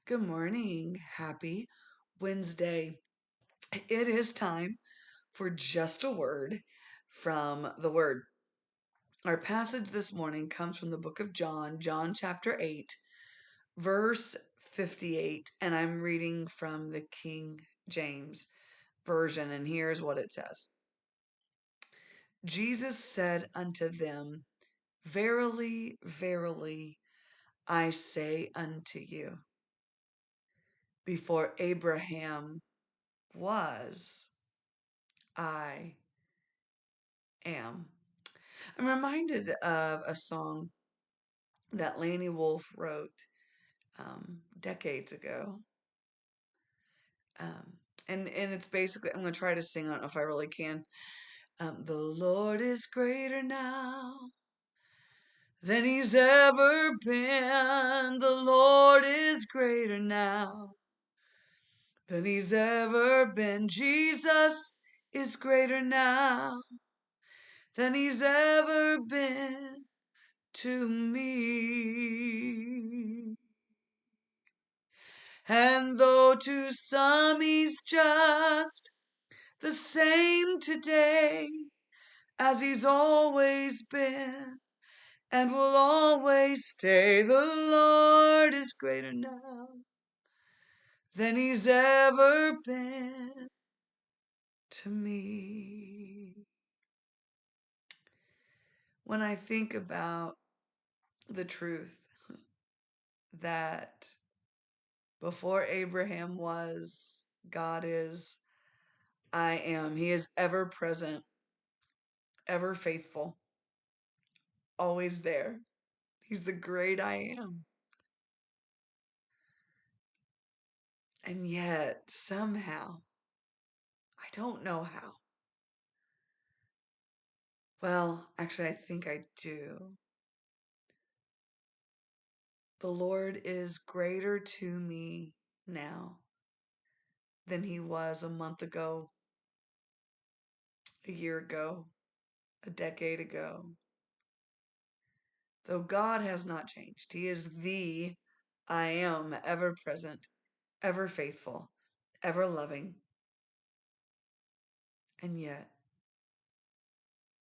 Good morning. Happy Wednesday. It is time for just a word from the Word. Our passage this morning comes from the book of John, John chapter 8, verse 58, and I'm reading from the King James Version, and here's what it says. Jesus said unto them, Verily, verily, I say unto you, before Abraham was, I am. I'm reminded of a song that Laney Wolf wrote decades ago. Um, and it's basically, I'm going to try to sing, I don't know if I really can. The Lord is greater now than he's ever been. The Lord is greater now than he's ever been. Jesus is greater now than he's ever been to me. And though to some he's just the same today as he's always been and will always stay, the Lord is greater now than he's ever been to me. When I think about the truth that before Abraham was, God is, I am. He is ever present, ever faithful, always there. He's the great I am. And yet, somehow, I don't know how. Well, actually, I think I do. The Lord is greater to me now than he was a month ago, a year ago, a decade ago. Though God has not changed, he is the I am, ever present, ever faithful, ever loving. And yet,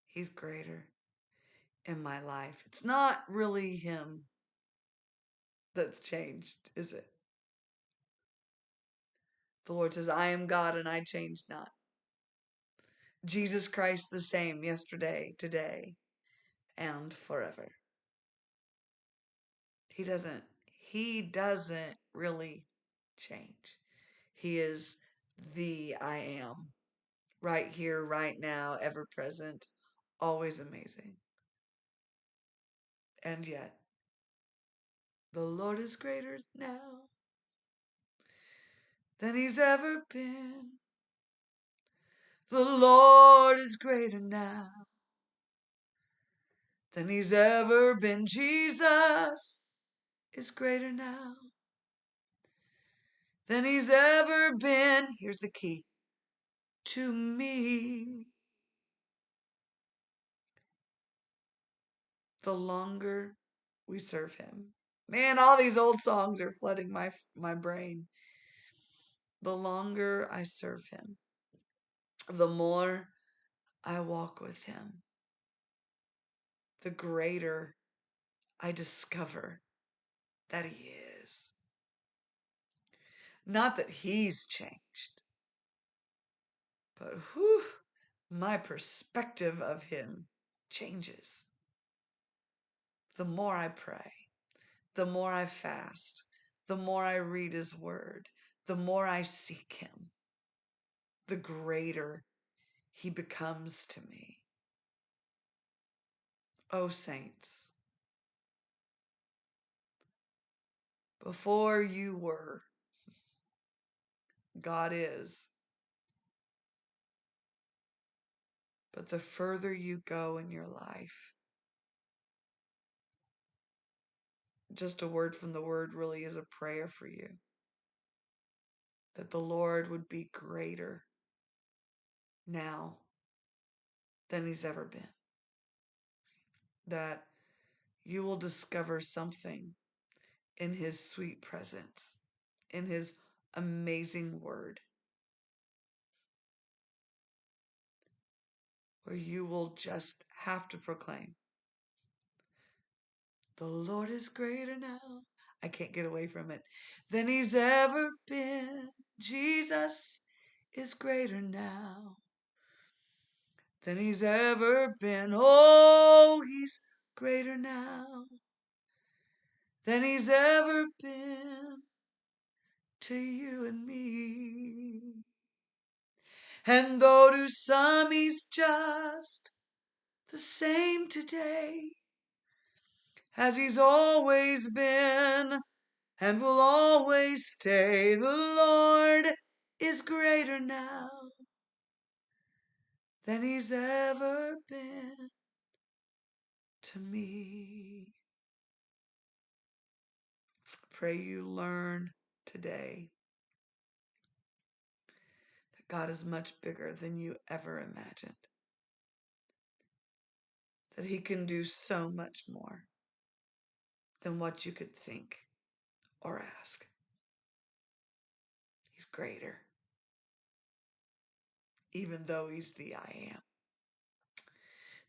he's greater in my life. It's not really him that's changed, is it? The Lord says, I am God and I change not. Jesus Christ the same yesterday, today, and forever. He doesn't really change. He is the I am, right here, right now, ever present, always amazing. And yet, the Lord is greater now than he's ever been. The Lord is greater now than he's ever been. Jesus is greater now than he's ever been. Here's the key to me. The longer we serve him. Man, all these old songs are flooding my brain. The longer I serve him, the more I walk with him, the greater I discover that he is. Not that he's changed, but my perspective of him changes. The more I pray, the more I fast, the more I read his word, the more I seek him, the greater he becomes to me. Oh, saints, before you were, God is. But the further you go in your life, just a word from the word really is a prayer for you. That the Lord would be greater now than he's ever been. That you will discover something in his sweet presence in his amazing word, where you will just have to proclaim, the Lord is greater now. I can't get away from it. Than he's ever been. Jesus is greater now than he's ever been. Oh, he's greater now than he's ever been to you and me. And though to some he's just the same today as he's always been and will always stay, the Lord is greater now than he's ever been to me. Pray you learn today that God is much bigger than you ever imagined, that he can do so much more than what you could think or ask. He's greater, even though he's the I am.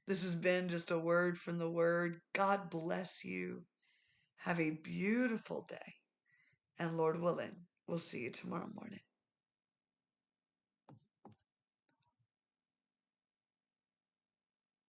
This has been just a word from the Word. God bless you. Have a beautiful day. And Lord willing, we'll see you tomorrow morning.